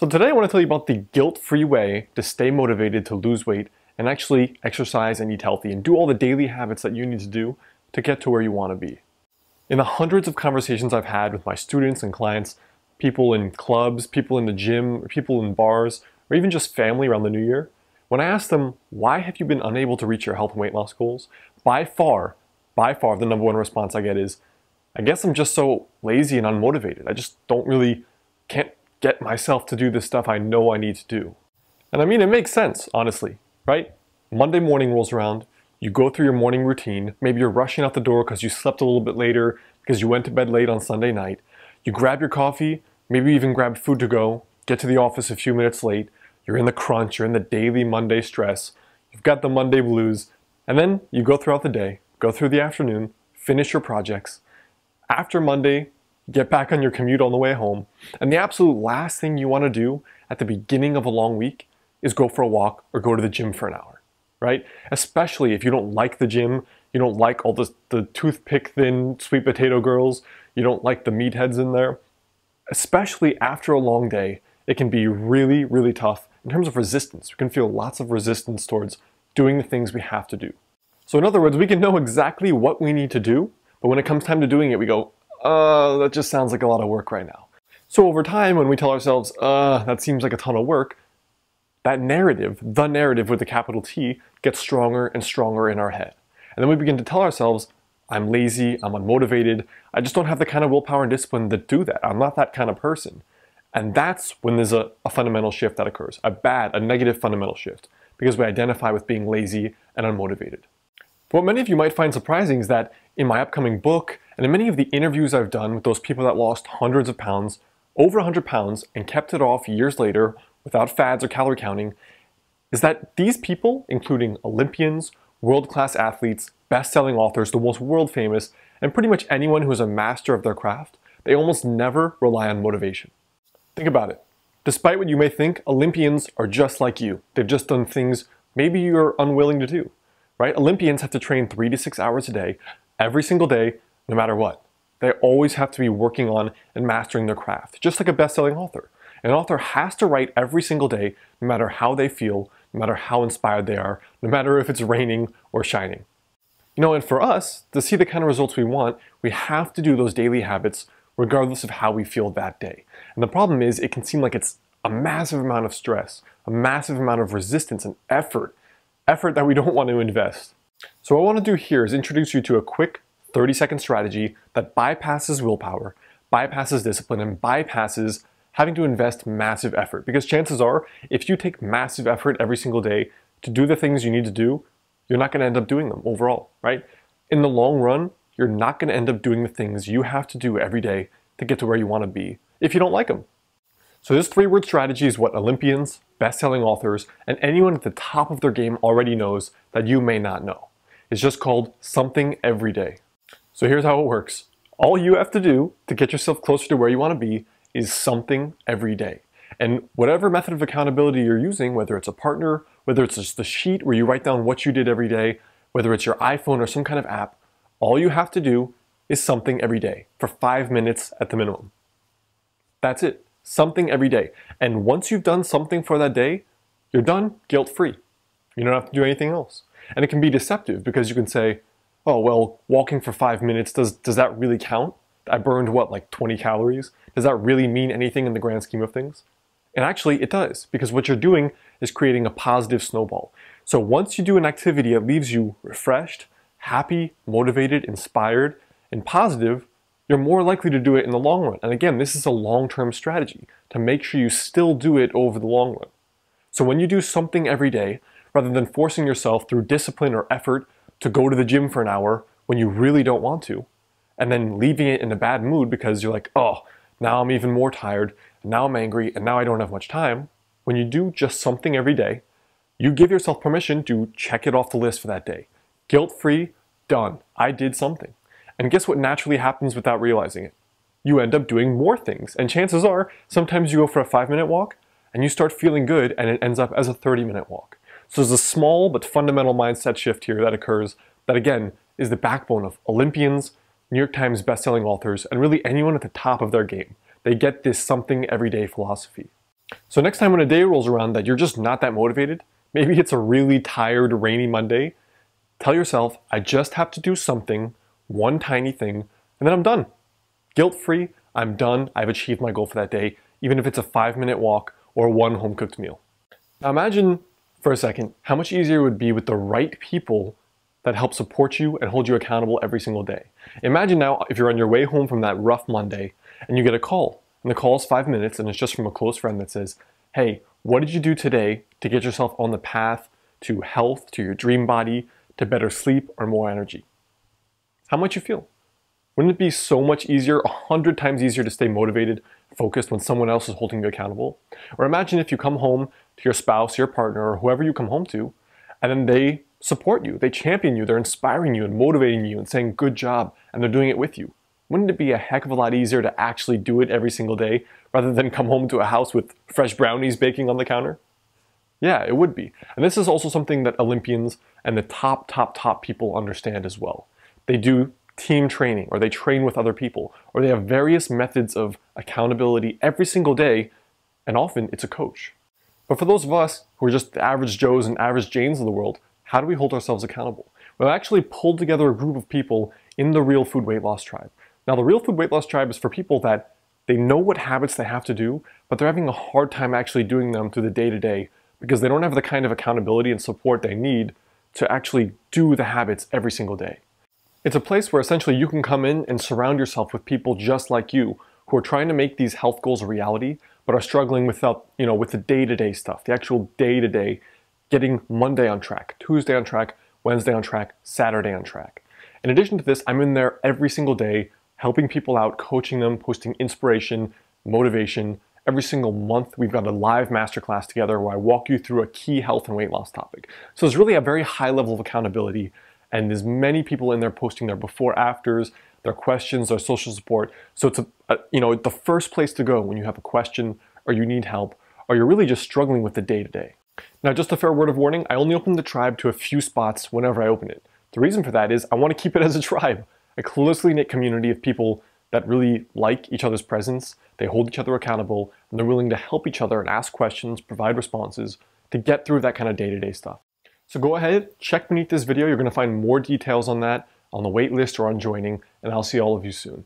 So today I want to tell you about the guilt-free way to stay motivated to lose weight and actually exercise and eat healthy and do all the daily habits that you need to do to get to where you want to be. In the hundreds of conversations I've had with my students and clients, people in clubs, people in the gym, or people in bars, or even just family around the new year, when I ask them, why have you been unable to reach your health and weight loss goals? By far, the number one response I get is, I guess I'm just so lazy and unmotivated. I just can't get myself to do the stuff I know I need to do. And I mean, it makes sense, honestly, right? Monday morning rolls around, you go through your morning routine, maybe you're rushing out the door because you slept a little bit later because you went to bed late on Sunday night. You grab your coffee, maybe even grab food to go, get to the office a few minutes late, you're in the crunch, you're in the daily Monday stress, you've got the Monday blues, and then you go throughout the day, go through the afternoon, finish your projects. After Monday, get back on your commute on the way home, and the absolute last thing you want to do at the beginning of a long week is go for a walk or go to the gym for an hour, right? Especially if you don't like the gym, you don't like all the toothpick thin sweet potato girls, you don't like the meatheads in there. Especially after a long day, it can be really, really tough in terms of resistance. We can feel lots of resistance towards doing the things we have to do. So in other words, we can know exactly what we need to do, but when it comes time to doing it, we go, that just sounds like a lot of work right now. So over time, when we tell ourselves, that seems like a ton of work, that narrative, the narrative with the capital T, gets stronger and stronger in our head. And then we begin to tell ourselves, I'm lazy, I'm unmotivated, I just don't have the kind of willpower and discipline to do that. I'm not that kind of person. And that's when there's a fundamental shift that occurs, a negative fundamental shift, because we identify with being lazy and unmotivated. But what many of you might find surprising is that in my upcoming book, and in many of the interviews I've done with those people that lost hundreds of pounds, over 100 pounds, and kept it off years later without fads or calorie counting, is that these people, including Olympians, world-class athletes, best-selling authors, the most world famous, and pretty much anyone who is a master of their craft, they almost never rely on motivation. Think about it. Despite what you may think, Olympians are just like you. They've just done things maybe you're unwilling to do, right? Olympians have to train 3 to 6 hours a day, every single day, no matter what. They always have to be working on and mastering their craft, just like a best-selling author. An author has to write every single day, no matter how they feel, no matter how inspired they are, no matter if it's raining or shining. You know, and for us, to see the kind of results we want, we have to do those daily habits regardless of how we feel that day. And the problem is, it can seem like it's a massive amount of stress, a massive amount of resistance and effort that we don't want to invest. So what I want to do here is introduce you to a quick 30-second strategy that bypasses willpower, bypasses discipline, and bypasses having to invest massive effort. Because chances are, if you take massive effort every single day to do the things you need to do, you're not going to end up doing them overall, right? In the long run, you're not going to end up doing the things you have to do every day to get to where you want to be if you don't like them. So this 3-word strategy is what Olympians, best-selling authors, and anyone at the top of their game already knows that you may not know. It's just called something every day. So here's how it works. All you have to do to get yourself closer to where you want to be is something every day. And whatever method of accountability you're using, whether it's a partner, whether it's just the sheet where you write down what you did every day, whether it's your iPhone or some kind of app, all you have to do is something every day for 5 minutes at the minimum. That's it. Something every day. And once you've done something for that day, you're done guilt-free. You don't have to do anything else. And it can be deceptive because you can say, oh, well, walking for 5 minutes, does that really count? I burned what, like 20 calories? Does that really mean anything in the grand scheme of things? And actually it does, because what you're doing is creating a positive snowball. So once you do an activity that leaves you refreshed, happy, motivated, inspired, and positive, you're more likely to do it in the long run. And again, this is a long-term strategy to make sure you still do it over the long run. So when you do something every day, rather than forcing yourself through discipline or effort to go to the gym for an hour when you really don't want to, and then leaving it in a bad mood because you're like, oh, now I'm even more tired, and now I'm angry, and now I don't have much time. When you do just something every day, you give yourself permission to check it off the list for that day. Guilt-free, done. I did something. And guess what naturally happens without realizing it? You end up doing more things. And chances are, sometimes you go for a 5-minute walk, and you start feeling good, and it ends up as a 30-minute walk. So there's a small but fundamental mindset shift here that occurs that, again, is the backbone of Olympians, New York Times bestselling authors, and really anyone at the top of their game. They get this something everyday philosophy. So next time when a day rolls around that you're just not that motivated, maybe it's a really tired, rainy Monday, tell yourself, I just have to do something, one tiny thing, and then I'm done. Guilt-free, I'm done, I've achieved my goal for that day, even if it's a 5-minute walk or one home-cooked meal. Now imagine for a second how much easier it would be with the right people that help support you and hold you accountable every single day. Imagine now if you're on your way home from that rough Monday and you get a call, and the call is 5 minutes and it's just from a close friend that says, hey, what did you do today to get yourself on the path to health, to your dream body, to better sleep or more energy? How might you feel? Wouldn't it be so much easier, 100 times easier to stay motivated, focused when someone else is holding you accountable? Or imagine if you come home to your spouse, your partner, or whoever you come home to, and then they support you, they champion you, they're inspiring you and motivating you and saying good job, and they're doing it with you. Wouldn't it be a heck of a lot easier to actually do it every single day rather than come home to a house with fresh brownies baking on the counter? Yeah, it would be. And this is also something that Olympians and the top people understand as well. They do team training, or they train with other people, or they have various methods of accountability every single day, and often it's a coach. But for those of us who are just the average Joes and average Janes of the world, how do we hold ourselves accountable? We've actually pulled together a group of people in the Real Food Weight Loss Tribe. Now, the Real Food Weight Loss Tribe is for people that they know what habits they have to do, but they're having a hard time actually doing them through the day-to-day because they don't have the kind of accountability and support they need to actually do the habits every single day. It's a place where essentially you can come in and surround yourself with people just like you who are trying to make these health goals a reality, but are struggling with the day-to-day stuff, the actual day-to-day, getting Monday on track, Tuesday on track, Wednesday on track, Saturday on track. In addition to this, I'm in there every single day, helping people out, coaching them, posting inspiration, motivation. Every single month, we've got a live masterclass together where I walk you through a key health and weight loss topic. So it's really a very high level of accountability, and there's many people in there posting their before afters, their questions, their social support. So it's the first place to go when you have a question or you need help or you're really just struggling with the day-to-day. Now, just a fair word of warning, I only open the tribe to a few spots whenever I open it. The reason for that is I want to keep it as a tribe, a closely knit community of people that really like each other's presence, they hold each other accountable, and they're willing to help each other and ask questions, provide responses to get through that kind of day-to-day stuff. So go ahead, check beneath this video. You're going to find more details on that, on the wait list or on joining, and I'll see all of you soon.